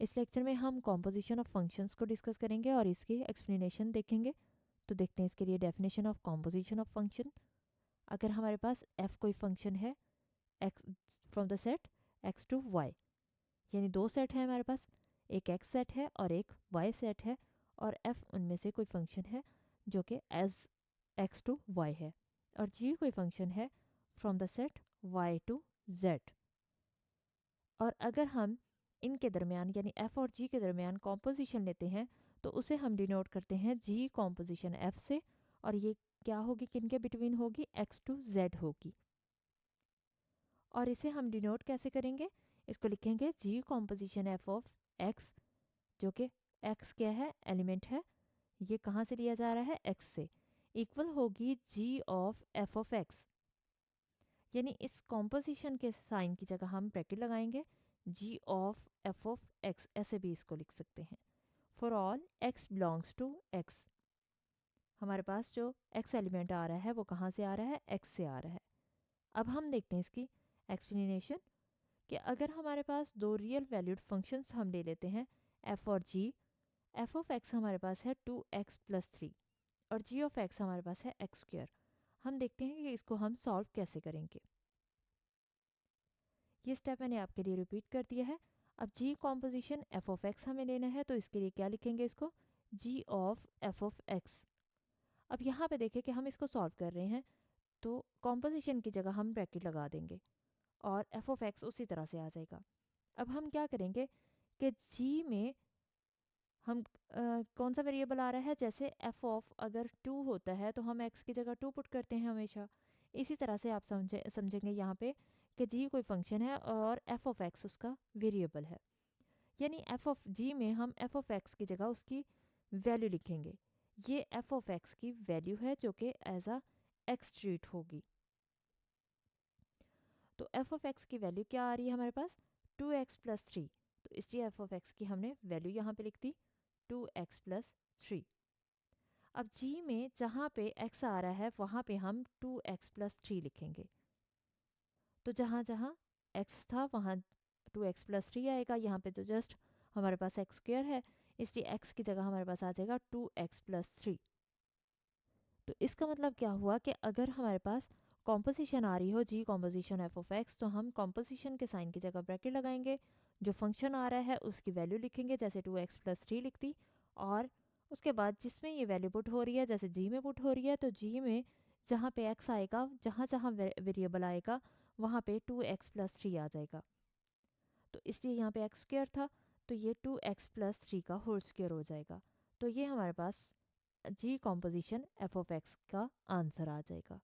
इस लेक्चर में हम कॉम्पोजिशन ऑफ फंक्शंस को डिस्कस करेंगे और इसकी एक्सप्लेनेशन देखेंगे। तो देखते हैं इसके लिए definition of composition of function. अगर हमारे पास f कोई फंक्शन है x from the set x to y, यानी दो सेट है हमारे पास, एक x सेट है और एक y सेट है, और f उनमें से कोई फंक्शन है जो कि एज x टू y है, और g कोई फंक्शन है from the set y to z। और अगर हम इनके दरमियान यानी f और g के दरमियान कॉम्पोजिशन लेते हैं तो उसे हम डिनोट करते हैं g कॉम्पोजिशन f से, और ये क्या होगी, किनके बिटवीन होगी, x टू z होगी। और इसे हम डिनोट कैसे करेंगे, इसको लिखेंगे g composition f of x, जो कि x क्या है, एलिमेंट है, ये कहाँ से लिया जा रहा है, x से, इक्वल होगी g of f of x। यानी इस कॉम्पोजिशन के साइन की जगह हम ब्रैकेट लगाएंगे, g of f of x, ऐसे भी इसको लिख सकते हैं। For all x belongs to x, हमारे पास जो x एलिमेंट आ रहा है वो कहाँ से आ रहा है, x से आ रहा है। अब हम देखते हैं इसकी एक्सप्लेनेशन कि अगर हमारे पास दो रियल वैल्यूड फंक्शंस हम ले लेते हैं f और g, f ऑफ x हमारे पास है 2x प्लस 3 और g ऑफ x हमारे पास है x स्क्वायर। हम देखते हैं कि इसको हम सॉल्व कैसे करेंगे। ये स्टेप मैंने आपके लिए रिपीट कर दिया है। अब g composition f of x हमें लेना है, तो इसके लिए क्या लिखेंगे, इसको g of f of x। अब यहाँ पे देखें कि हम इसको सॉल्व कर रहे हैं, तो कॉम्पोजिशन की जगह हम ब्रैकेट लगा देंगे और f ऑफ x उसी तरह से आ जाएगा। अब हम क्या करेंगे कि g में हम कौन सा वेरिएबल आ रहा है, जैसे f ऑफ अगर 2 होता है तो हम x की जगह 2 पुट करते हैं हमेशा। इसी तरह से आप समझेंगे यहाँ पे कि g कोई फंक्शन है और f ऑफ x उसका वेरिएबल है, यानी f ऑफ g में हम f ऑफ x की जगह उसकी वैल्यू लिखेंगे। ये f ऑफ x की वैल्यू है जो कि एज अ x ट्रीट होगी। तो f ऑफ x की वैल्यू क्या आ रही है हमारे पास, 2x प्लस 3, तो इसलिए f ऑफ x की हमने वैल्यू यहाँ पे लिख दी 2x प्लस 3। अब g में जहाँ पे x आ रहा है वहाँ पे हम 2x प्लस 3 लिखेंगे, तो जहाँ जहाँ x था वहाँ 2x प्लस 3 आएगा। यहाँ पे तो जस्ट हमारे पास x स्क्वायर है, इसलिए x की जगह हमारे पास आ जाएगा 2x प्लस 3। तो इसका मतलब क्या हुआ कि अगर हमारे पास कॉम्पोजिशन आ रही हो g composition f of x, तो हम कॉम्पोजिशन के साइन की जगह ब्रैकेट लगाएंगे, जो फंक्शन आ रहा है उसकी वैल्यू लिखेंगे, जैसे 2x प्लस 3 लिख दी, और उसके बाद जिसमें ये वैल्यू पुट हो रही है, जैसे g में पुट हो रही है, तो g में जहाँ पे x आएगा, जहाँ जहाँ वेरिएबल आएगा वहाँ पे 2x प्लस 3 आ जाएगा। तो इसलिए यहाँ पे x स्क्वायर था, तो ये 2x प्लस 3 का होल स्क्वायर हो जाएगा। तो ये हमारे पास g composition f of x का आंसर आ जाएगा।